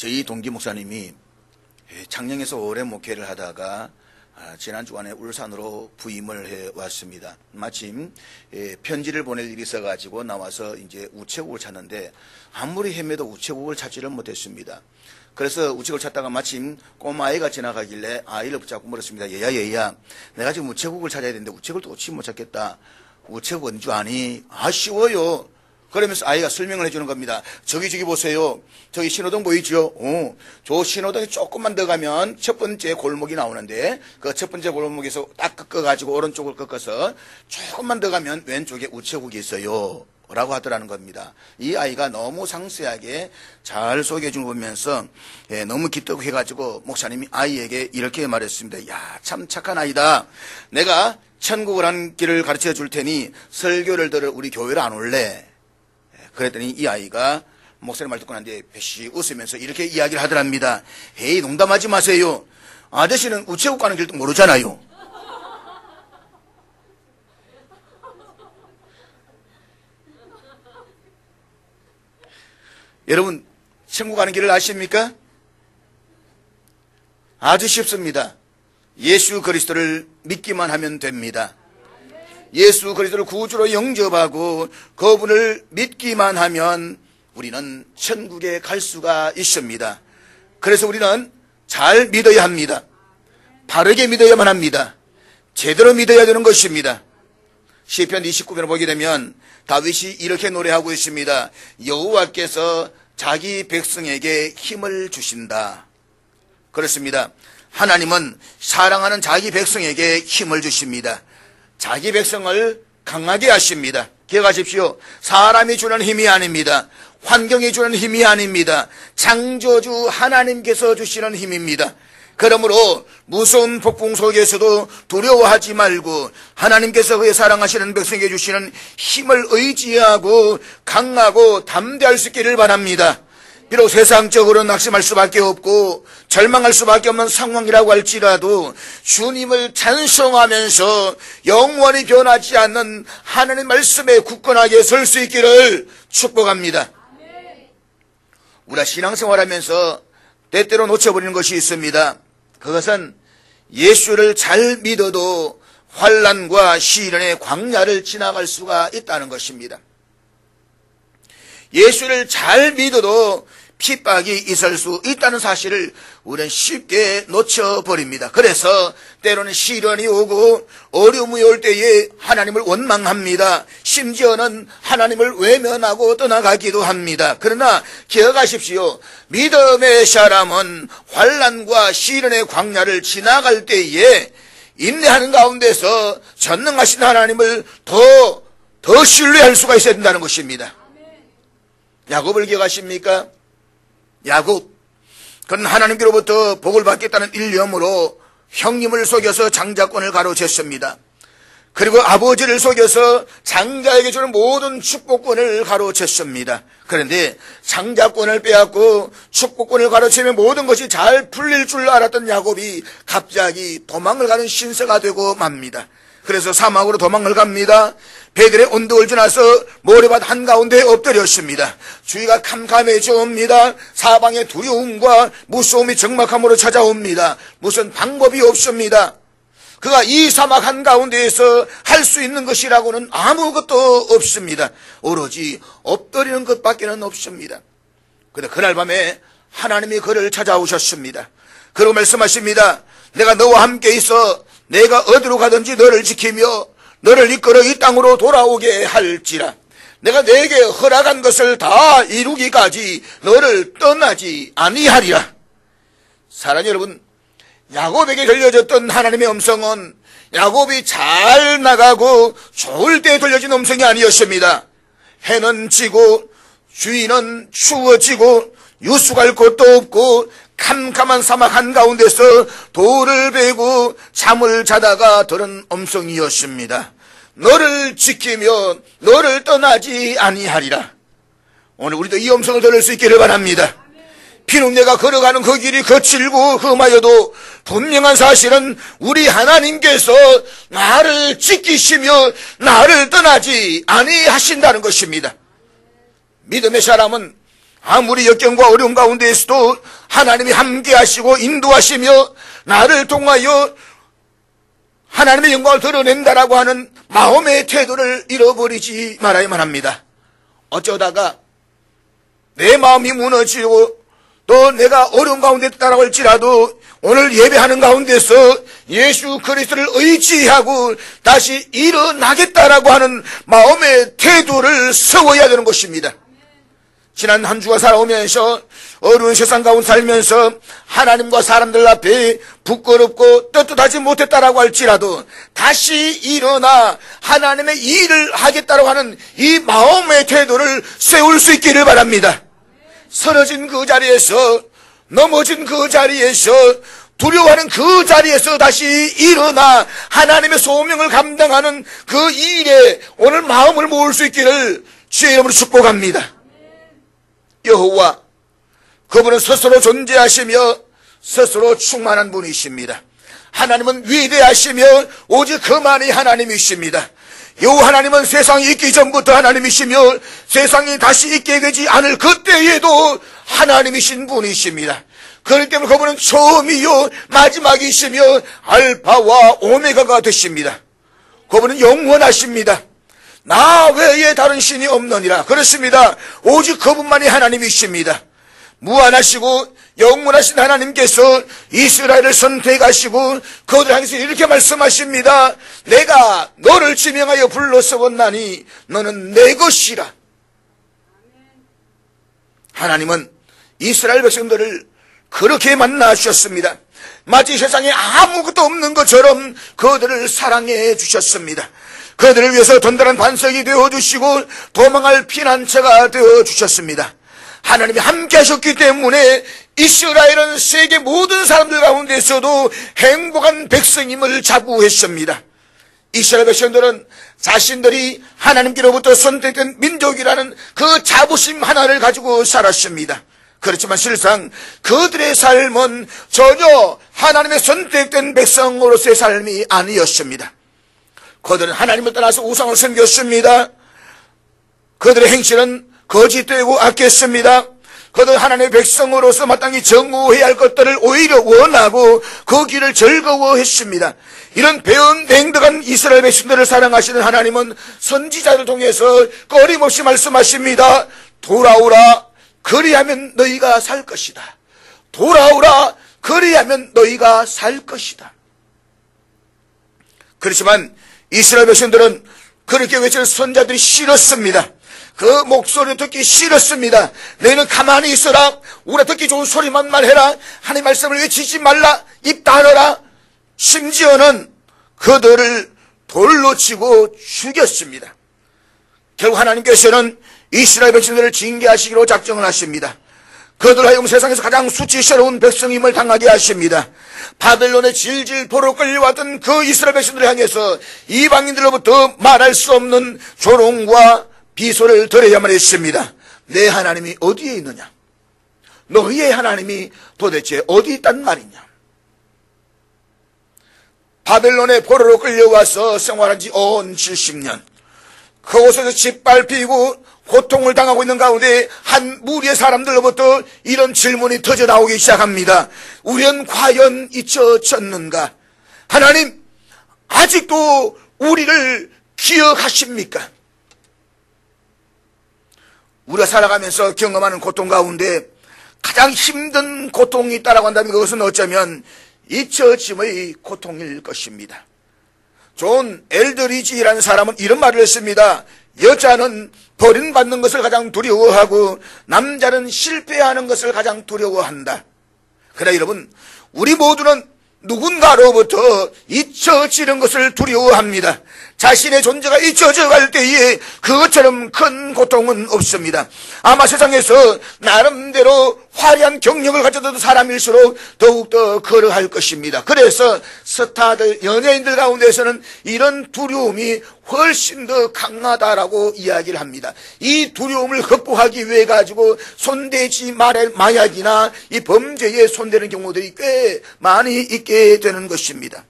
저희 동기 목사님이 창녕에서 오래 목회를 하다가 지난 주간에 울산으로 부임을 해 왔습니다. 마침 편지를 보낼 일이 있어가지고 나와서 이제 우체국을 찾는데 아무리 헤매도 우체국을 찾지를 못했습니다. 그래서 우체국을 찾다가 마침 꼬마아이가 지나가길래 아이를 붙잡고 물었습니다. 얘야 내가 지금 우체국을 찾아야 되는데 우체국을 또 어찌 못 찾겠다. 우체국 어딘 줄 아니? 쉬워요. 그러면서 아이가 설명을 해주는 겁니다. 저기 보세요. 저기 신호등 보이죠? 저 신호등이 조금만 더 가면 첫 번째 골목이 나오는데 그 첫 번째 골목에서 딱 꺾어가지고 오른쪽을 꺾어서 조금만 더 가면 왼쪽에 우체국이 있어요. 라고 하더라는 겁니다. 이 아이가 너무 상세하게 잘 소개해 준 거 보면서 너무 기특해가지고 목사님이 아이에게 이렇게 말했습니다. 야, 참 착한 아이다. 내가 천국을 한 길을 가르쳐 줄 테니 설교를 들어 우리 교회로 안 올래? 그랬더니 이 아이가 목사님 말 듣고 난 뒤에 배시 웃으면서 이렇게 이야기를 하더랍니다. 에이, 농담하지 마세요. 아저씨는 우체국 가는 길도 모르잖아요. 여러분, 천국 가는 길을 아십니까? 아주 쉽습니다. 예수 그리스도를 믿기만 하면 됩니다. 예수 그리스도를 구주로 영접하고 그분을 믿기만 하면 우리는 천국에 갈 수가 있습니다. 그래서 우리는 잘 믿어야 합니다. 바르게 믿어야만 합니다. 제대로 믿어야 되는 것입니다. 시편 29편을 보게 되면 다윗이 이렇게 노래하고 있습니다. 여호와께서 자기 백성에게 힘을 주신다. 그렇습니다. 하나님은 사랑하는 자기 백성에게 힘을 주십니다. 자기 백성을 강하게 하십니다. 기억하십시오. 사람이 주는 힘이 아닙니다. 환경이 주는 힘이 아닙니다. 창조주 하나님께서 주시는 힘입니다. 그러므로 무서운 폭풍 속에서도 두려워하지 말고 하나님께서 그의 사랑하시는 백성에게 주시는 힘을 의지하고 강하고 담대할 수 있기를 바랍니다. 비록 세상적으로 낙심할 수밖에 없고 절망할 수밖에 없는 상황이라고 할지라도 주님을 찬송하면서 영원히 변하지 않는 하나님의 말씀에 굳건하게 설 수 있기를 축복합니다. 우리가 신앙생활하면서 때때로 놓쳐버리는 것이 있습니다. 그것은 예수를 잘 믿어도 환난과 시련의 광야를 지나갈 수가 있다는 것입니다. 예수를 잘 믿어도 핍박이 있을 수 있다는 사실을 우리는 쉽게 놓쳐버립니다. 그래서 때로는 시련이 오고 어려움이 올 때에 하나님을 원망합니다. 심지어는 하나님을 외면하고 떠나가기도 합니다. 그러나 기억하십시오. 믿음의 사람은 환난과 시련의 광야를 지나갈 때에 인내하는 가운데서 전능하신 하나님을 더 신뢰할 수가 있어야 된다는 것입니다. 야곱을 기억하십니까? 야곱, 그는 하나님께로부터 복을 받겠다는 일념으로 형님을 속여서 장자권을 가로챘습니다. 그리고 아버지를 속여서 장자에게 주는 모든 축복권을 가로챘습니다. 그런데 장자권을 빼앗고 축복권을 가로채면 모든 것이 잘 풀릴 줄 알았던 야곱이 갑자기 도망을 가는 신세가 되고 맙니다. 그래서 사막으로 도망을 갑니다. 배들의 언덕을 지나서 모래밭 한가운데 엎드렸습니다. 주위가 캄캄해져 옵니다. 사방의 두려움과 무서움이 적막함으로 찾아옵니다. 무슨 방법이 없습니다. 그가 이 사막 한가운데에서 할 수 있는 것이라고는 아무것도 없습니다. 오로지 엎드리는 것밖에는 없습니다. 그런데 그날 밤에 하나님이 그를 찾아오셨습니다. 그리고 말씀하십니다. 내가 너와 함께 있어 내가 어디로 가든지 너를 지키며 너를 이끌어 이 땅으로 돌아오게 할지라. 내가 내게 허락한 것을 다 이루기까지 너를 떠나지 아니하리라. 사랑하는 여러분, 야곱에게 들려졌던 하나님의 음성은 야곱이 잘 나가고 좋을 때 들려진 음성이 아니었습니다. 해는 지고 주위는 추워지고 유숙할 곳도 없고 캄캄한 사막 한가운데서 돌을 베고 잠을 자다가 들은 음성이었습니다. 너를 지키며 너를 떠나지 아니하리라. 오늘 우리도 이 음성을 들을 수 있기를 바랍니다. 비록 내가 걸어가는 그 길이 거칠고 험하여도 분명한 사실은 우리 하나님께서 나를 지키시며 나를 떠나지 아니하신다는 것입니다. 믿음의 사람은 아무리 역경과 어려움 가운데에서도 하나님이 함께 하시고 인도하시며 나를 통하여 하나님의 영광을 드러낸다라고 하는 마음의 태도를 잃어버리지 말아야만 합니다. 어쩌다가 내 마음이 무너지고 또 내가 어려운 가운데 있다라고 할지라도 오늘 예배하는 가운데서 예수 그리스도를 의지하고 다시 일어나겠다라고 하는 마음의 태도를 세워야 되는 것입니다. 지난 한 주가 살아오면서 어려운 세상 가운데 살면서 하나님과 사람들 앞에 부끄럽고 떳떳하지 못했다라고 할지라도 다시 일어나 하나님의 일을 하겠다라고 하는 이 마음의 태도를 세울 수 있기를 바랍니다. 쓰러진 그 자리에서, 넘어진 그 자리에서, 두려워하는 그 자리에서 다시 일어나 하나님의 소명을 감당하는 그 일에 오늘 마음을 모을 수 있기를 주의 이름으로 축복합니다. 여호와, 그분은 스스로 존재하시며 스스로 충만한 분이십니다. 하나님은 위대하시며 오직 그만이 하나님이십니다. 요 하나님은 세상이 있기 전부터 하나님이시며 세상이 다시 있게 되지 않을 그때에도 하나님이신 분이십니다. 그렇기 때문에 그분은 처음이요 마지막이시며 알파와 오메가가 되십니다. 그분은 영원하십니다. 나 외에 다른 신이 없느니라. 그렇습니다. 오직 그분만이 하나님이십니다. 무한하시고 영원하신 하나님께서 이스라엘을 선택하시고 그들 향해서 이렇게 말씀하십니다. 내가 너를 지명하여 불러서었나니 너는 내 것이라. 하나님은 이스라엘 백성들을 그렇게 만나 주셨습니다. 마치 세상에 아무것도 없는 것처럼 그들을 사랑해 주셨습니다. 그들을 위해서 든든한 반석이 되어주시고 도망할 피난처가 되어주셨습니다. 하나님이 함께 하셨기 때문에 이스라엘은 세계 모든 사람들 가운데서도 행복한 백성임을 자부했습니다. 이스라엘 백성들은 자신들이 하나님께로부터 선택된 민족이라는 그 자부심 하나를 가지고 살았습니다. 그렇지만 실상 그들의 삶은 전혀 하나님의 선택된 백성으로서의 삶이 아니었습니다. 그들은 하나님을 떠나서 우상을 섬겼습니다. 그들의 행실은 거짓되고 악했습니다. 그들은 하나님의 백성으로서 마땅히 정오해야 할 것들을 오히려 원하고 그 길을 즐거워했습니다. 이런 배은맹득한 이스라엘 백성들을 사랑하시는 하나님은 선지자를 통해서 끊임없이 말씀하십니다. 돌아오라, 그리하면 너희가 살 것이다. 돌아오라, 그리하면 너희가 살 것이다. 그렇지만 이스라엘 백성들은 그렇게 외치는 선자들이 싫었습니다. 그 목소리를 듣기 싫었습니다. 너희는 가만히 있어라. 우리가 듣기 좋은 소리만 말해라. 하나님 말씀을 외치지 말라. 입 닫아라. 심지어는 그들을 돌로 치고 죽였습니다. 결국 하나님께서는 이스라엘 백성들을 징계하시기로 작정을 하십니다. 그들 하여금 세상에서 가장 수치스러운 백성임을 당하게 하십니다. 바벨론에 질질 도로 끌려왔던 그 이스라엘 백성들을 향해서 이방인들로부터 말할 수 없는 조롱과 비소를 들어야만 했습니다. 내 하나님이 어디에 있느냐? 너희의 하나님이 도대체 어디 있단 말이냐? 바벨론의 포로로 끌려와서 생활한 지 온 70년 그곳에서 짓밟히고 고통을 당하고 있는 가운데 한 무리의 사람들로부터 이런 질문이 터져 나오기 시작합니다. 우리는 과연 잊혀졌는가? 하나님 아직도 우리를 기억하십니까? 우리가 살아가면서 경험하는 고통 가운데 가장 힘든 고통이 있다고 한다면 그것은 어쩌면 잊혀짐의 고통일 것입니다. 존 엘드리지라는 사람은 이런 말을 했습니다. 여자는 버림받는 것을 가장 두려워하고 남자는 실패하는 것을 가장 두려워한다. 그러나 여러분, 우리 모두는 누군가로부터 잊혀지는 것을 두려워합니다. 자신의 존재가 잊혀져 갈 때에 그것처럼 큰 고통은 없습니다. 아마 세상에서 나름대로 화려한 경력을 가졌던 사람일수록 더욱더 그러할 것입니다. 그래서 스타들, 연예인들 가운데서는 이런 두려움이 훨씬 더 강하다라고 이야기를 합니다. 이 두려움을 극복하기 위해 가지고 손대지 말할 마약이나 이 범죄에 손대는 경우들이 꽤 많이 있게 되는 것입니다.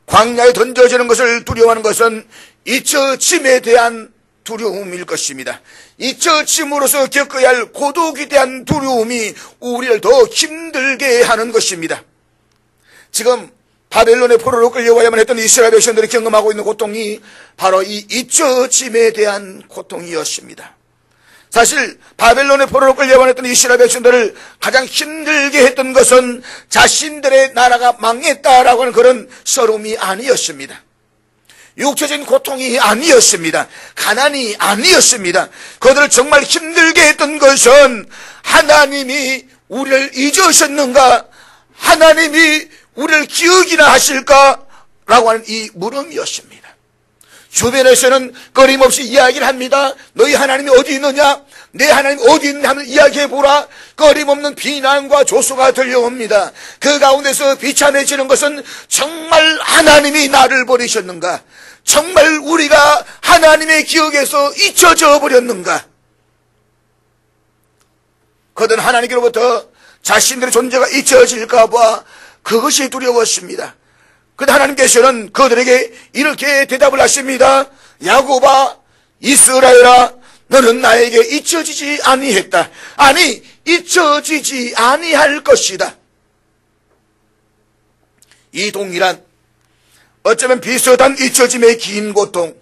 광야에 던져지는 것을 두려워하는 것은 잊혀짐에 대한 두려움일 것입니다. 잊혀짐으로써 겪어야 할 고독에 대한 두려움이 우리를 더 힘들게 하는 것입니다. 지금 바벨론의 포로로 끌려와야만 했던 이스라엘 백성들이 경험하고 있는 고통이 바로 이 잊혀짐에 대한 고통이었습니다. 사실 바벨론의 포로로 끌려와야 했던 이스라엘 백성들을 가장 힘들게 했던 것은 자신들의 나라가 망했다라고 하는 그런 서름이 아니었습니다. 육체적인 고통이 아니었습니다. 가난이 아니었습니다. 그들을 정말 힘들게 했던 것은 하나님이 우리를 잊으셨는가? 하나님이 우리를 기억이나 하실까라고 하는 이 물음이었습니다. 주변에서는 끊임없이 이야기를 합니다. 너희 하나님이 어디 있느냐? 내 하나님 어디 있느냐 하면 이야기해보라. 끊임없는 비난과 조소가 들려옵니다. 그 가운데서 비참해지는 것은 정말 하나님이 나를 버리셨는가? 정말 우리가 하나님의 기억에서 잊혀져 버렸는가? 그들은 하나님께로부터 자신들의 존재가 잊혀질까 봐 그것이 두려웠습니다. 그런데 하나님께서는 그들에게 이렇게 대답을 하십니다. 야곱아, 이스라엘아, 너는 나에게 잊혀지지 아니했다. 아니, 잊혀지지 아니할 것이다. 이 동일한 어쩌면 비슷한 잊혀짐의 긴 고통,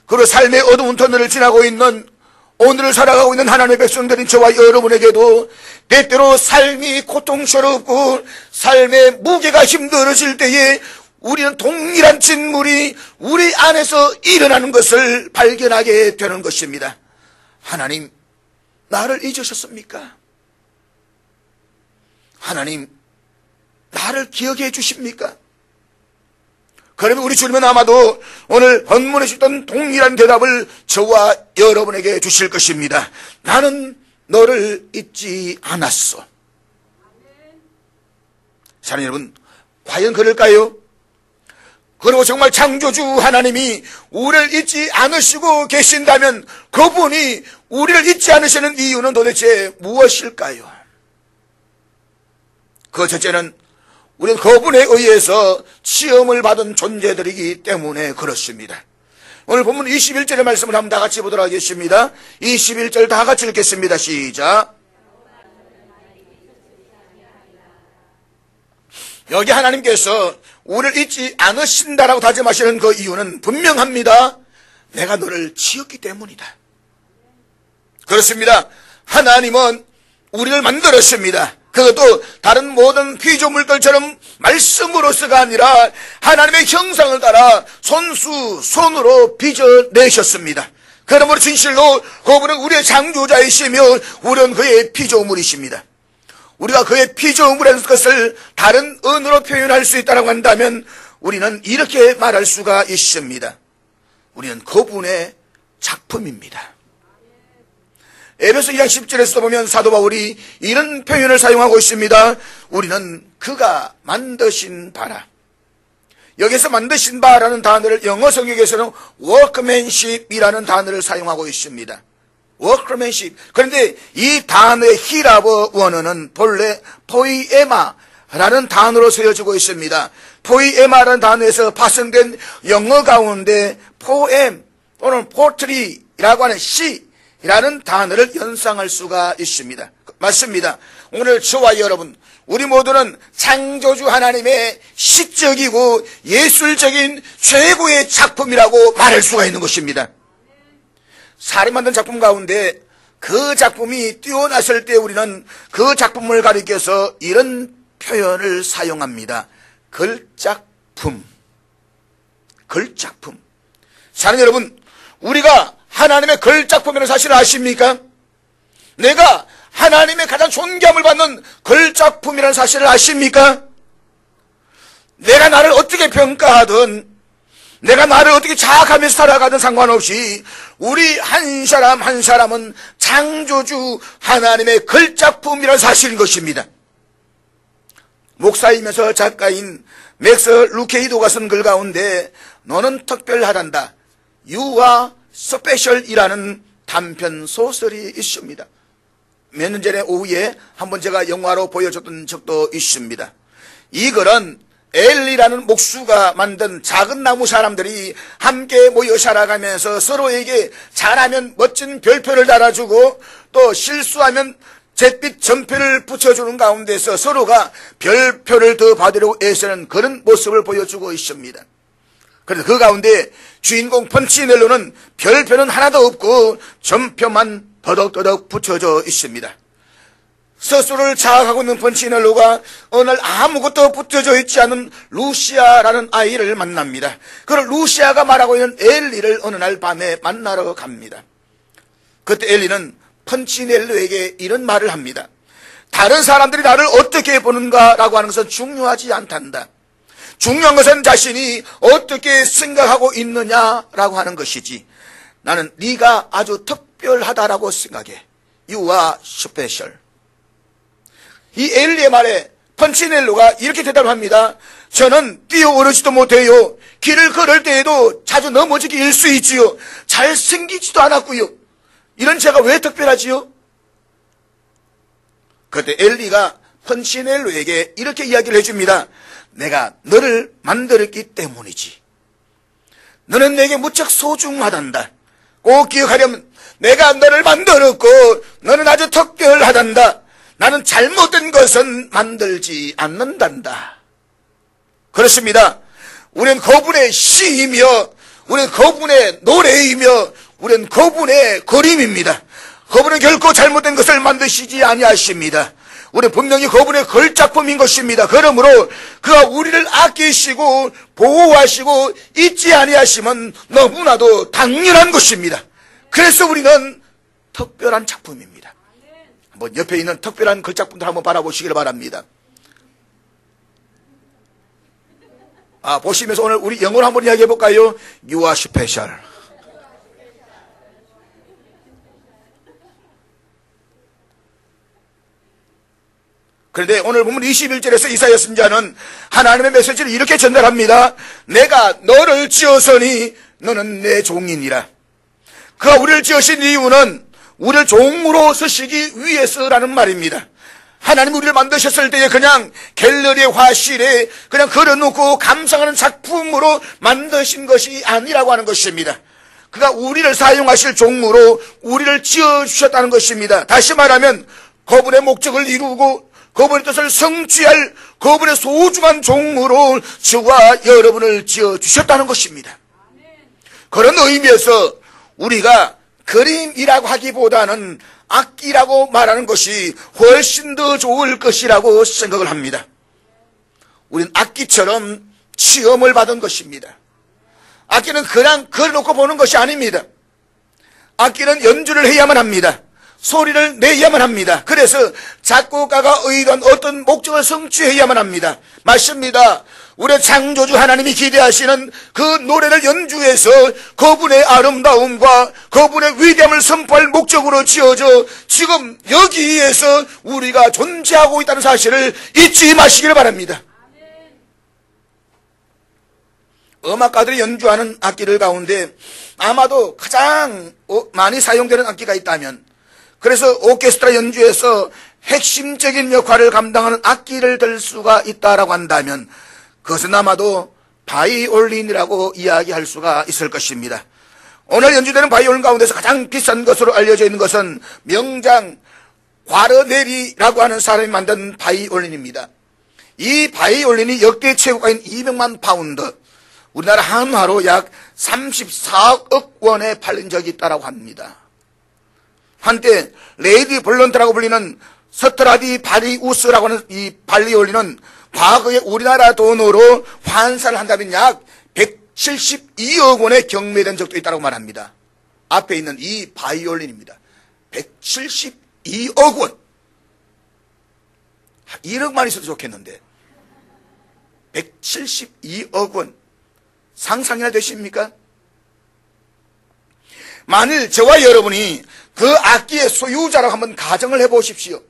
그리고 삶의 어두운 터널을 지나고 있는 오늘을 살아가고 있는 하나님의 백성들인 저와 여러분에게도 때때로 삶이 고통스럽고 삶의 무게가 힘들어질 때에 우리는 동일한 진물이 우리 안에서 일어나는 것을 발견하게 되는 것입니다. 하나님, 나를 잊으셨습니까? 하나님, 나를 기억해 주십니까? 그러면 우리 주님은 아마도 오늘 본문에 주셨던 동일한 대답을 저와 여러분에게 주실 것입니다. 나는 너를 잊지 않았어. 사랑하는 여러분, 과연 그럴까요? 그리고 정말 창조주 하나님이 우리를 잊지 않으시고 계신다면 그분이 우리를 잊지 않으시는 이유는 도대체 무엇일까요? 그 첫째는 우리는 그분에 의해서 시험을 받은 존재들이기 때문에 그렇습니다. 오늘 본문 21절의 말씀을 한번 다 같이 보도록 하겠습니다. 21절 다 같이 읽겠습니다. 시작. 여기 하나님께서 우리를 잊지 않으신다라고 다짐하시는 그 이유는 분명합니다. 내가 너를 지었기 때문이다. 그렇습니다. 하나님은 우리를 만들었습니다. 그것도 다른 모든 피조물들처럼 말씀으로서가 아니라 하나님의 형상을 따라 손으로 빚어내셨습니다. 그러므로 진실로 그분은 우리의 창조자이시며 우리는 그의 피조물이십니다. 우리가 그의 피조물이라는 것을 다른 언어로 표현할 수 있다고 한다면 우리는 이렇게 말할 수가 있습니다. 우리는 그분의 작품입니다. 에베소 2장 10절에서 보면 사도 바울이 이런 표현을 사용하고 있습니다. 우리는 그가 만드신 바라. 여기서 만드신 바라는 단어를 영어 성역에서는 workmanship이라는 단어를 사용하고 있습니다. workmanship. 그런데 이 단어의 히라버 원어는 본래 포이에마라는 단어로 쓰여지고 있습니다. 포이에마라는 단어에서 파생된 영어 가운데 포엠 또는 포트리라고 하는 시라는 단어를 연상할 수가 있습니다. 맞습니다. 오늘 저와 여러분, 우리 모두는 창조주 하나님의 시적이고 예술적인 최고의 작품이라고 말할 수가 있는 것입니다. 사람이 만든 작품 가운데 그 작품이 뛰어났을 때 우리는 그 작품을 가리켜서 이런 표현을 사용합니다. 걸작품. 걸작품. 사랑하는 여러분, 우리가 하나님의 걸작품이라는 사실을 아십니까? 내가 하나님의 가장 존경을 받는 걸작품이라는 사실을 아십니까? 내가 나를 어떻게 평가하든 내가 나를 어떻게 자학하면서 살아가든 상관없이 우리 한 사람 한 사람은 창조주 하나님의 걸작품이라는 사실인 것입니다. 목사이면서 작가인 맥스 루케이도가 쓴 글 가운데 너는 특별하단다. You are special이라는 단편 소설이 있습니다. 몇 년 전에 오후에 한번 제가 영화로 보여줬던 적도 있습니다. 이 글은 엘리라는 목수가 만든 작은 나무 사람들이 함께 모여 살아가면서 서로에게 잘하면 멋진 별표를 달아주고 또 실수하면 잿빛 전표를 붙여주는 가운데서 서로가 별표를 더 받으려고 애쓰는 그런 모습을 보여주고 있습니다. 그래서 그 가운데 주인공 펀치넬로는 별표는 하나도 없고 전표만 더덕더덕 붙여져 있습니다. 스스로를 자학하고 있는 펀치넬로가 어느 날 아무것도 붙여져 있지 않은 루시아라는 아이를 만납니다. 그런 루시아가 말하고 있는 엘리를 어느 날 밤에 만나러 갑니다. 그때 엘리는 펀치넬로에게 이런 말을 합니다. 다른 사람들이 나를 어떻게 보는가라고 하는 것은 중요하지 않단다. 중요한 것은 자신이 어떻게 생각하고 있느냐라고 하는 것이지. 나는 네가 아주 특별하다라고 생각해. You are special. 이 엘리의 말에 펀치넬로가 이렇게 대답합니다. 저는 뛰어오르지도 못해요. 길을 걸을 때에도 자주 넘어지기 일수 있지요. 잘생기지도 않았고요. 이런 제가 왜 특별하지요? 그때 엘리가 펀치넬로에게 이렇게 이야기를 해줍니다. 내가 너를 만들었기 때문이지. 너는 내게 무척 소중하단다. 꼭 기억하려면 내가 너를 만들었고 너는 아주 특별하단다. 나는 잘못된 것은 만들지 않는단다. 그렇습니다. 우리는 그분의 시이며 우리는 그분의 노래이며 우리는 그분의 그림입니다. 그분은 결코 잘못된 것을 만드시지 아니하십니다. 우리는 분명히 그분의 걸작품인 것입니다. 그러므로 그가 우리를 아끼시고 보호하시고 잊지 아니하시면 너무나도 당연한 것입니다. 그래서 우리는 특별한 작품입니다. 한번 옆에 있는 특별한 걸작품들 한번 바라보시길 바랍니다. 보시면서 오늘 우리 영어로 한번 이야기해 볼까요? You are special. 그런데 오늘 보면 21절에서 이사야 선지자는 하나님의 메시지를 이렇게 전달합니다. 내가 너를 지었으니 너는 내 종이니라. 그가 우리를 지으신 이유는 우리를 종으로 쓰시기 위해서라는 말입니다. 하나님 우리를 만드셨을 때에 그냥 갤러리의 화실에 그냥 걸어놓고 감상하는 작품으로 만드신 것이 아니라고 하는 것입니다. 그가 우리를 사용하실 종으로 우리를 지어주셨다는 것입니다. 다시 말하면 그분의 목적을 이루고 그분의 뜻을 성취할 그분의 소중한 종으로 저와 여러분을 지어주셨다는 것입니다. 그런 의미에서 우리가 그림이라고 하기보다는 악기라고 말하는 것이 훨씬 더 좋을 것이라고 생각을 합니다. 우리는 악기처럼 시험을 받은 것입니다. 악기는 그냥 걸어놓고 보는 것이 아닙니다. 악기는 연주를 해야만 합니다. 소리를 내야만 합니다. 그래서 작곡가가 의도한 어떤 목적을 성취해야만 합니다. 맞습니다. 우리 창조주 하나님이 기대하시는 그 노래를 연주해서 그분의 아름다움과 그분의 위대함을 선포할 목적으로 지어져 지금 여기에서 우리가 존재하고 있다는 사실을 잊지 마시기를 바랍니다. 음악가들이 연주하는 악기들 가운데 아마도 가장 많이 사용되는 악기가 있다면, 그래서 오케스트라 연주에서 핵심적인 역할을 감당하는 악기를 들 수가 있다라고 한다면 그것은 아마도 바이올린이라고 이야기할 수가 있을 것입니다. 오늘 연주되는 바이올린 가운데서 가장 비싼 것으로 알려져 있는 것은 명장 과르네리라고 하는 사람이 만든 바이올린입니다. 이 바이올린이 역대 최고가인 200만 파운드, 우리나라 한화로 약 34억 원에 팔린 적이 있다고 합니다. 한때 레이디 블런트라고 불리는 스트라디바리우스라고 하는 이 바이올린은 과거에 우리나라 돈으로 환산을 한다면 약 172억 원에 경매된 적도 있다고 말합니다. 앞에 있는 이 바이올린입니다. 172억 원. 1억만 있어도 좋겠는데 172억 원. 상상이나 되십니까? 만일 저와 여러분이 그 악기의 소유자라고 한번 가정을 해보십시오.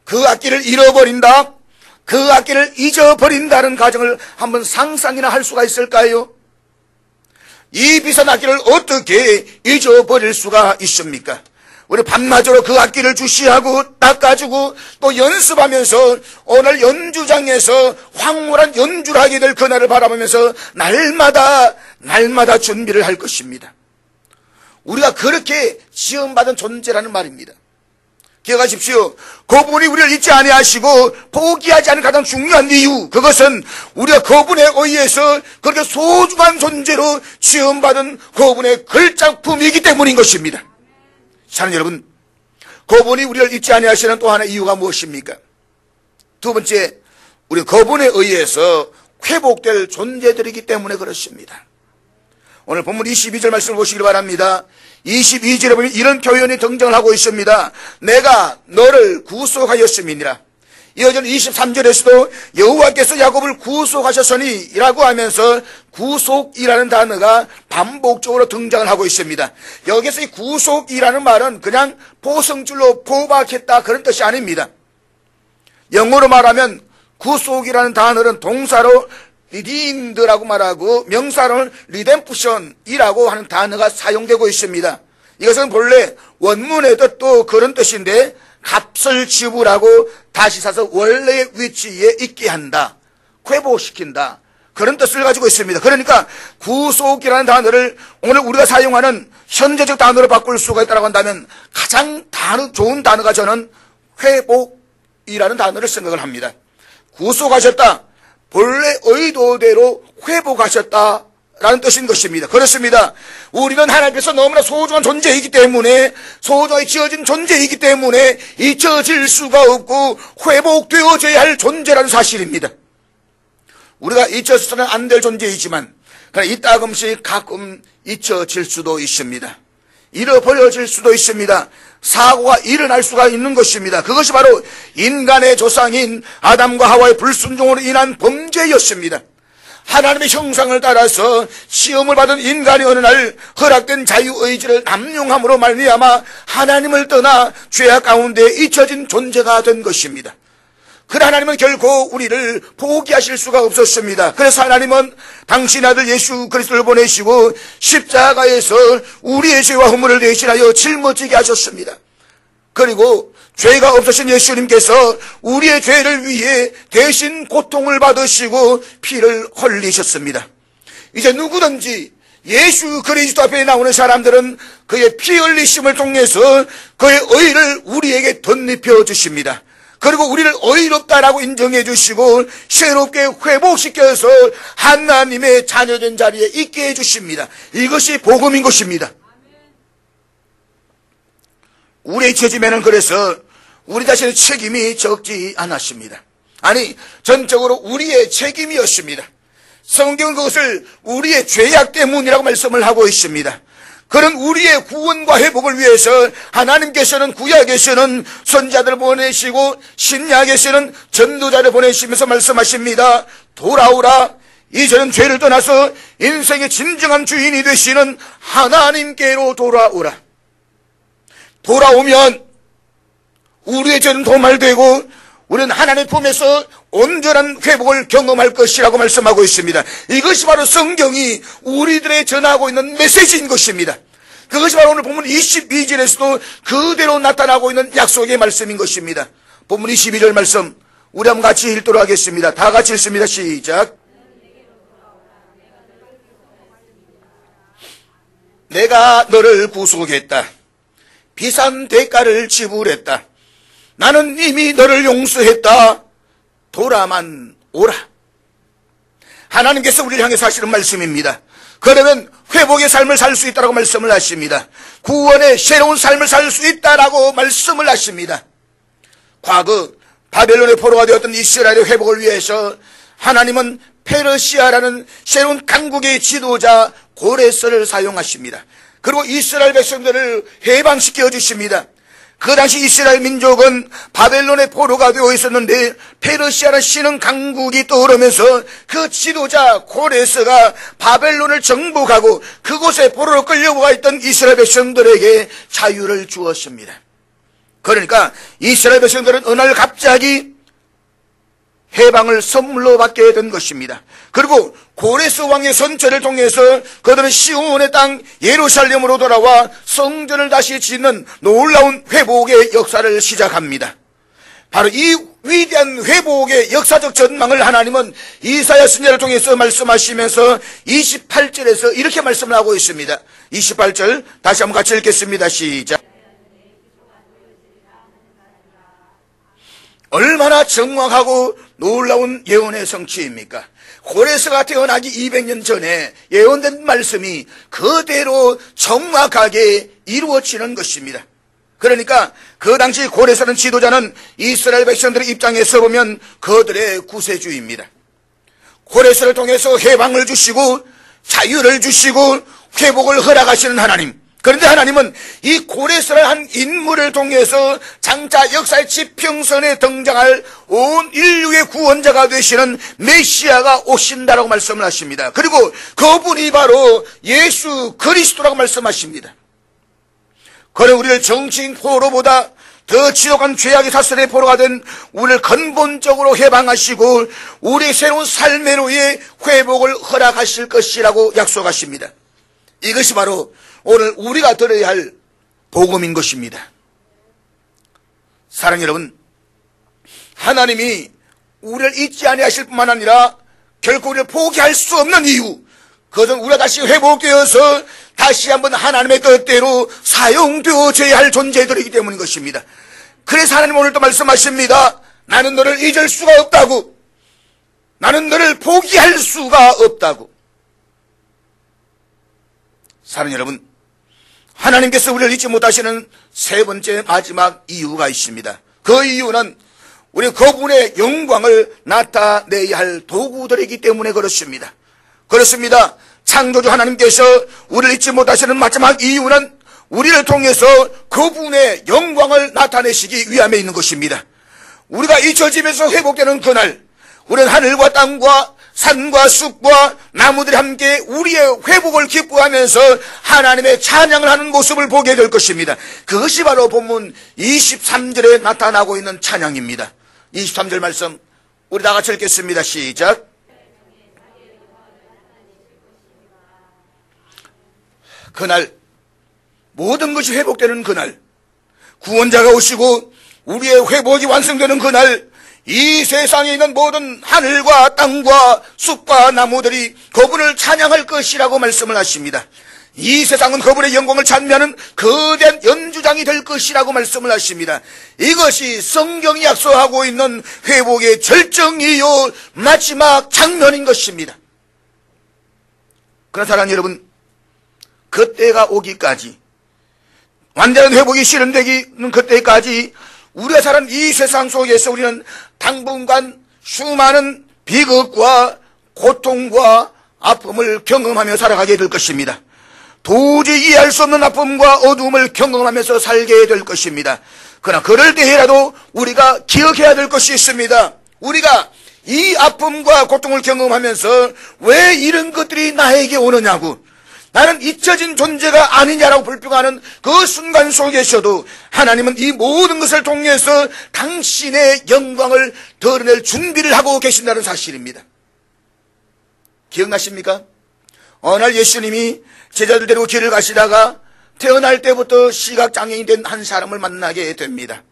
그 악기를 잃어버린다, 그 악기를 잊어버린다는 가정을 한번 상상이나 할 수가 있을까요? 이 비싼 악기를 어떻게 잊어버릴 수가 있습니까? 우리 밤낮으로 그 악기를 주시하고 닦아주고 또 연습하면서 오늘 연주장에서 황홀한 연주를 하게 될 그날을 바라보면서 날마다 준비를 할 것입니다. 우리가 그렇게 지음받은 존재라는 말입니다. 기억하십시오. 그분이 우리를 잊지 아니하시고 포기하지 않은 가장 중요한 이유, 그것은 우리가 그분에 의해서 그렇게 소중한 존재로 지음받은 그분의 글작품이기 때문인 것입니다. 사랑하는 여러분, 그분이 우리를 잊지 아니하시는 또 하나의 이유가 무엇입니까? 두 번째, 우리 그분에 의해서 회복될 존재들이기 때문에 그렇습니다. 오늘 본문 22절 말씀을 보시길 바랍니다. 22절에 보면 이런 표현이 등장을 하고 있습니다. 내가 너를 구속하였음이니라. 이어진 23절에서도 여호와께서 야곱을 구속하셨으니 라고 하면서 구속이라는 단어가 반복적으로 등장을 하고 있습니다. 여기서 이 구속이라는 말은 그냥 포성줄로 포박했다 그런 뜻이 아닙니다. 영어로 말하면 구속이라는 단어는 동사로 리디임드라고 말하고 명사로는 리뎀프션이라고 하는 단어가 사용되고 있습니다. 이것은 본래 원문의 뜻도 그런 뜻인데 값을 지불하고 다시 사서 원래의 위치에 있게 한다, 회복시킨다, 그런 뜻을 가지고 있습니다. 그러니까 구속이라는 단어를 오늘 우리가 사용하는 현재적 단어로 바꿀 수가 있다고 한다면 가장 좋은 단어가 저는 회복이라는 단어를 생각을 합니다. 구속하셨다, 본래 의도대로 회복하셨다라는 뜻인 것입니다. 그렇습니다. 우리는 하나님께서 너무나 소중한 존재이기 때문에, 소중하게 지어진 존재이기 때문에 잊혀질 수가 없고 회복되어져야 할 존재라는 사실입니다. 우리가 잊혀서는 안 될 존재이지만 그러나 이따금씩 가끔 잊혀질 수도 있습니다. 잃어버려질 수도 있습니다. 사고가 일어날 수가 있는 것입니다. 그것이 바로 인간의 조상인 아담과 하와의 불순종으로 인한 범죄였습니다. 하나님의 형상을 따라서 시험을 받은 인간이 어느 날 허락된 자유의지를 남용함으로 말미암아 하나님을 떠나 죄악 가운데 잊혀진 존재가 된 것입니다. 그러나 하나님은 결코 우리를 포기하실 수가 없었습니다. 그래서 하나님은 당신 아들 예수 그리스도를 보내시고 십자가에서 우리의 죄와 허물을 대신하여 짊어지게 하셨습니다. 그리고 죄가 없으신 예수님께서 우리의 죄를 위해 대신 고통을 받으시고 피를 흘리셨습니다. 이제 누구든지 예수 그리스도 앞에 나오는 사람들은 그의 피 흘리심을 통해서 그의 의를 우리에게 덧입혀 주십니다. 그리고 우리를 의롭다라고 인정해 주시고 새롭게 회복시켜서 하나님의 자녀된 자리에 있게 해 주십니다. 이것이 복음인 것입니다. 우리의 죄짐에는 그래서 우리 자신의 책임이 적지 않았습니다. 아니, 전적으로 우리의 책임이었습니다. 성경은 그것을 우리의 죄악 때문이라고 말씀을 하고 있습니다. 그런 우리의 구원과 회복을 위해서 하나님께서는 구약에서는 선자들을 보내시고 신약에서는 전도자를 보내시면서 말씀하십니다. 돌아오라. 이제는 죄를 떠나서 인생의 진정한 주인이 되시는 하나님께로 돌아오라. 돌아오면 우리의 죄는 도말되고 우리는 하나님의 품에서 온전한 회복을 경험할 것이라고 말씀하고 있습니다. 이것이 바로 성경이 우리들의 전하고 있는 메시지인 것입니다. 그것이 바로 오늘 본문 22절에서도 그대로 나타나고 있는 약속의 말씀인 것입니다. 본문 22절 말씀 우리 한번 같이 읽도록 하겠습니다. 다 같이 읽습니다. 시작. 내가 너를 구속했다. 비싼 대가를 지불했다. 나는 이미 너를 용서했다. 돌아만 오라. 하나님께서 우리를 향해서 하시는 말씀입니다. 그러면 회복의 삶을 살 수 있다고 말씀을 하십니다. 구원의 새로운 삶을 살 수 있다라고 말씀을 하십니다. 과거 바벨론의 포로가 되었던 이스라엘의 회복을 위해서 하나님은 페르시아라는 새로운 강국의 지도자 고레스를 사용하십니다. 그리고 이스라엘 백성들을 해방시켜 주십니다. 그 당시 이스라엘 민족은 바벨론의 포로가 되어 있었는데 페르시아라는 신흥 강국이 떠오르면서 그 지도자 고레스가 바벨론을 정복하고 그곳에 포로로 끌려와 있던 이스라엘 백성들에게 자유를 주었습니다. 그러니까 이스라엘 백성들은 어느 날 갑자기 해방을 선물로 받게 된 것입니다. 그리고 고레스 왕의 선처를 통해서 그들은 시온의 땅 예루살렘으로 돌아와 성전을 다시 짓는 놀라운 회복의 역사를 시작합니다. 바로 이 위대한 회복의 역사적 전망을 하나님은 이사야 선지자를 통해서 말씀하시면서 28절에서 이렇게 말씀을 하고 있습니다. 28절 다시 한번 같이 읽겠습니다. 시작. 얼마나 정확하고 놀라운 예언의 성취입니까? 고레스가 태어나기 200년 전에 예언된 말씀이 그대로 정확하게 이루어지는 것입니다. 그러니까 그 당시 고레스라는 지도자는 이스라엘 백성들의 입장에서 보면 그들의 구세주입니다. 고레스를 통해서 해방을 주시고 자유를 주시고 회복을 허락하시는 하나님. 그런데 하나님은 이 고레스라는 한 인물을 통해서 장차 역사의 지평선에 등장할 온 인류의 구원자가 되시는 메시아가 오신다라고 말씀을 하십니다. 그리고 그분이 바로 예수 그리스도라고 말씀하십니다. 그는 우리를 정치인 포로보다 더 지독한 죄악의 사슬의 포로가 된 우리를 근본적으로 해방하시고 우리의 새로운 삶의 로의 회복을 허락하실 것이라고 약속하십니다. 이것이 바로 오늘 우리가 들어야 할 복음인 것입니다. 사랑하는 여러분, 하나님이 우리를 잊지 아니하실 뿐만 아니라 결코 우리를 포기할 수 없는 이유, 그것은 우리가 다시 회복되어서 다시 한번 하나님의 뜻대로 사용되어져야 할 존재들이기 때문인 것입니다. 그래서 하나님 오늘도 말씀하십니다. 나는 너를 잊을 수가 없다고. 나는 너를 포기할 수가 없다고. 사랑하는 여러분, 하나님께서 우리를 잊지 못하시는 세 번째 마지막 이유가 있습니다. 그 이유는 우리 그분의 영광을 나타내야 할 도구들이기 때문에 그렇습니다. 그렇습니다. 창조주 하나님께서 우리를 잊지 못하시는 마지막 이유는 우리를 통해서 그분의 영광을 나타내시기 위함에 있는 것입니다. 우리가 잊혀지면서 회복되는 그날, 우리는 하늘과 땅과 산과 숲과 나무들이 함께 우리의 회복을 기뻐하면서 하나님의 찬양을 하는 모습을 보게 될 것입니다. 그것이 바로 본문 23절에 나타나고 있는 찬양입니다. 23절 말씀 우리 다 같이 읽겠습니다. 시작. 그날, 모든 것이 회복되는 그날, 구원자가 오시고 우리의 회복이 완성되는 그날, 이 세상에 있는 모든 하늘과 땅과 숲과 나무들이 그분을 찬양할 것이라고 말씀을 하십니다. 이 세상은 그분의 영광을 찬미하는 거대한 연주장이 될 것이라고 말씀을 하십니다. 이것이 성경이 약속하고 있는 회복의 절정이요 마지막 장면인 것입니다. 그러나 사랑하는 여러분, 그때가 오기까지, 완전한 회복이 실현되기는 그때까지 우리가 사는 이 세상 속에서 우리는 당분간 수많은 비극과 고통과 아픔을 경험하며 살아가게 될 것입니다. 도저히 이해할 수 없는 아픔과 어두움을 경험하면서 살게 될 것입니다. 그러나 그럴 때라도 우리가 기억해야 될 것이 있습니다. 우리가 이 아픔과 고통을 경험하면서 왜 이런 것들이 나에게 오느냐고, 나는 잊혀진 존재가 아니냐라고 불평하는 그 순간 속에서도 하나님은 이 모든 것을 통해서 당신의 영광을 드러낼 준비를 하고 계신다는 사실입니다. 기억나십니까? 어느 날 예수님이 제자들 데리고 길을 가시다가 태어날 때부터 시각장애인 된 한 사람을 만나게 됩니다.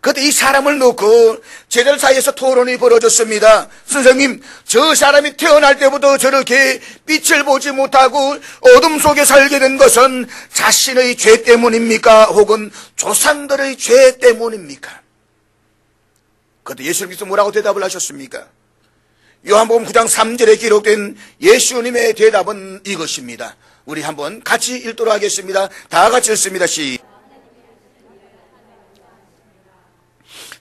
그때 이 사람을 놓고 제자들 사이에서 토론이 벌어졌습니다. 선생님, 저 사람이 태어날 때부터 저렇게 빛을 보지 못하고 어둠 속에 살게 된 것은 자신의 죄 때문입니까? 혹은 조상들의 죄 때문입니까? 그때 예수님께서 뭐라고 대답을 하셨습니까? 요한복음 9장 3절에 기록된 예수님의 대답은 이것입니다. 우리 한번 같이 읽도록 하겠습니다. 다 같이 읽습니다.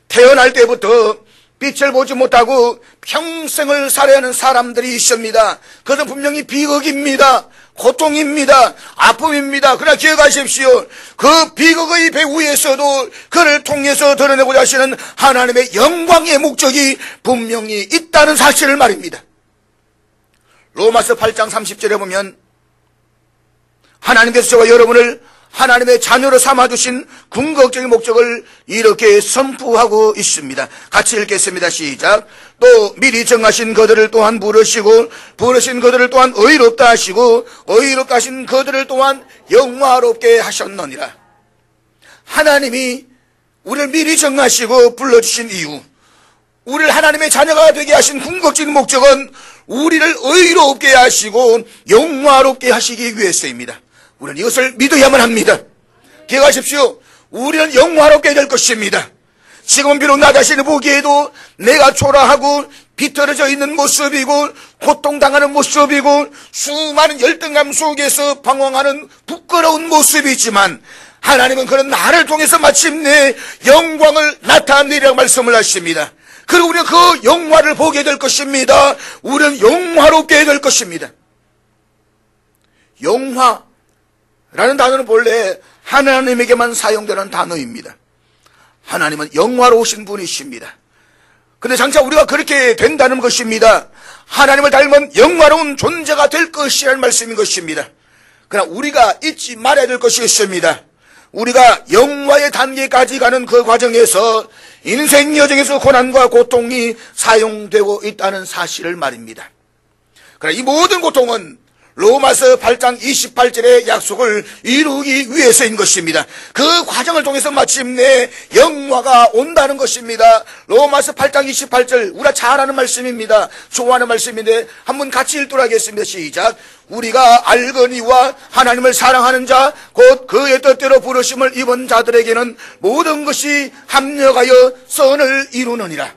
태어날 때부터 빛을 보지 못하고 평생을 살아야 하는 사람들이 있습니다. 그것은 분명히 비극입니다. 고통입니다. 아픔입니다. 그러나 기억하십시오. 그 비극의 배후에서도 그를 통해서 드러내고자 하시는 하나님의 영광의 목적이 분명히 있다는 사실을 말입니다. 로마서 8장 30절에 보면 하나님께서 저와 여러분을 하나님의 자녀로 삼아주신 궁극적인 목적을 이렇게 선포하고 있습니다. 같이 읽겠습니다. 시작. 또 미리 정하신 그들을 또한 부르시고 부르신 그들을 또한 의롭다 하시고 의롭다 하신 그들을 또한 영화롭게 하셨느니라. 하나님이 우리를 미리 정하시고 불러주신 이유, 우리를 하나님의 자녀가 되게 하신 궁극적인 목적은 우리를 의롭게 하시고 영화롭게 하시기 위해서입니다. 우리는 이것을 믿어야만 합니다. 기억하십시오. 우리는 영화롭게 될 것입니다. 지금은 비록 나 자신을 보기에도 내가 초라하고 비틀어져 있는 모습이고 고통당하는 모습이고 수많은 열등감 속에서 방황하는 부끄러운 모습이지만 하나님은 그런 나를 통해서 마침내 영광을 나타내리라고 말씀을 하십니다. 그리고 우리는 그 영화를 보게 될 것입니다. 우리는 영화롭게 될 것입니다. 영화라는 단어는 본래 하나님에게만 사용되는 단어입니다. 하나님은 영화로우신 분이십니다. 근데 장차 우리가 그렇게 된다는 것입니다. 하나님을 닮은 영화로운 존재가 될 것이라는 말씀인 것입니다. 그러나 우리가 잊지 말아야 될 것이 있습니다. 우리가 영화의 단계까지 가는 그 과정에서 인생 여정에서 고난과 고통이 사용되고 있다는 사실을 말입니다. 그러나 이 모든 고통은 로마서 8장 28절의 약속을 이루기 위해서인 것입니다. 그 과정을 통해서 마침내 영화가 온다는 것입니다. 로마서 8장 28절 우리가 잘 아는 말씀입니다. 좋아하는 말씀인데 한번 같이 읽도록 하겠습니다. 시작. 우리가 알거니와 하나님을 사랑하는 자 곧 그의 뜻대로 부르심을 입은 자들에게는 모든 것이 합력하여 선을 이루느니라.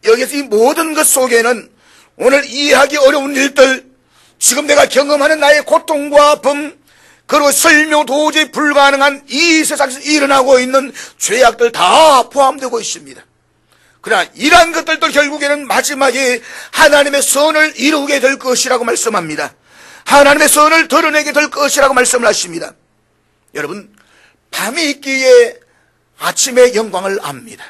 여기서 이 모든 것 속에는 오늘 이해하기 어려운 일들, 지금 내가 경험하는 나의 고통과 범, 그리고 설명 도저히 불가능한 이 세상에서 일어나고 있는 죄악들 다 포함되고 있습니다. 그러나 이러한 것들도 결국에는 마지막에 하나님의 선을 이루게 될 것이라고 말씀합니다. 하나님의 선을 드러내게 될 것이라고 말씀을 하십니다. 여러분, 밤이 있기에 아침의 영광을 압니다.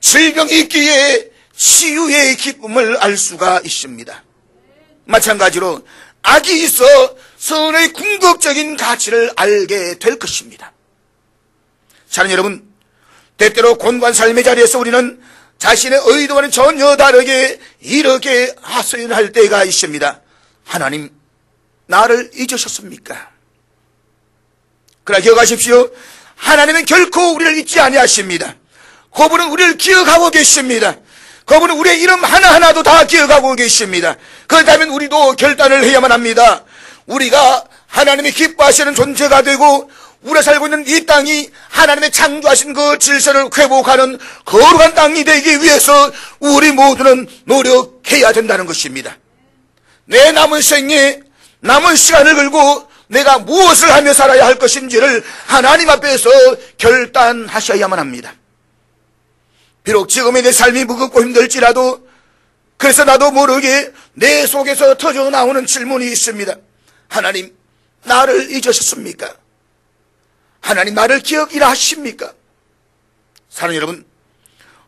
질병이 있기에 치유의 기쁨을 알 수가 있습니다. 마찬가지로 악이 있어 선의 궁극적인 가치를 알게 될 것입니다. 사랑하는 여러분, 때때로 곤고한 삶의 자리에서 우리는 자신의 의도와는 전혀 다르게 이렇게 하소연할 때가 있습니다. 하나님, 나를 잊으셨습니까? 그러나 기억하십시오. 하나님은 결코 우리를 잊지 아니하십니다. 그분은 우리를 기억하고 계십니다. 그분은 우리의 이름 하나하나도 다 기억하고 계십니다. 그렇다면 우리도 결단을 해야만 합니다. 우리가 하나님이 기뻐하시는 존재가 되고 우리가 살고 있는 이 땅이 하나님의 창조하신 그 질서를 회복하는 거룩한 땅이 되기 위해서 우리 모두는 노력해야 된다는 것입니다. 내 남은 생에 남은 시간을 걸고 내가 무엇을 하며 살아야 할 것인지를 하나님 앞에서 결단하셔야만 합니다. 비록 지금의 내 삶이 무겁고 힘들지라도 그래서 나도 모르게 내 속에서 터져 나오는 질문이 있습니다. 하나님, 나를 잊으셨습니까? 하나님, 나를 기억이라 하십니까? 사랑하는 여러분,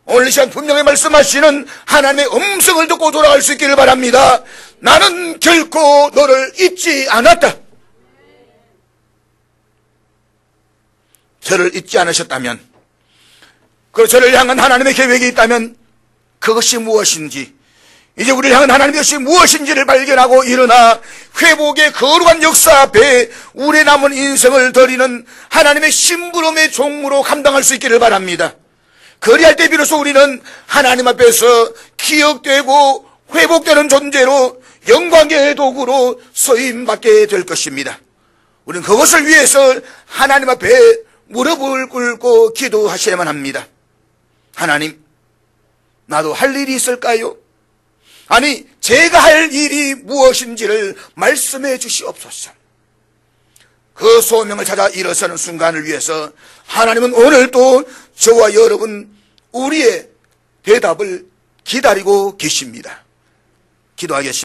오늘 이 시간 분명히 말씀하시는 하나님의 음성을 듣고 돌아갈 수 있기를 바랍니다. 나는 결코 너를 잊지 않았다. 저를 잊지 않으셨다면, 그리고 저를 향한 하나님의 계획이 있다면 그것이 무엇인지, 이제 우리를 향한 하나님의 것이 무엇인지를 발견하고 일어나 회복의 거룩한 역사 앞에 우리의 남은 인생을 드리는 하나님의 심부름의 종으로 감당할 수 있기를 바랍니다. 그리할 때 비로소 우리는 하나님 앞에서 기억되고 회복되는 존재로 영광의 도구로 서임받게 될 것입니다. 우리는 그것을 위해서 하나님 앞에 무릎을 꿇고 기도하셔야만 합니다. 하나님, 나도 할 일이 있을까요? 아니, 제가 할 일이 무엇인지를 말씀해 주시옵소서. 그 소명을 찾아 일어서는 순간을 위해서 하나님은 오늘 또 저와 여러분 우리의 대답을 기다리고 계십니다. 기도하겠습니다.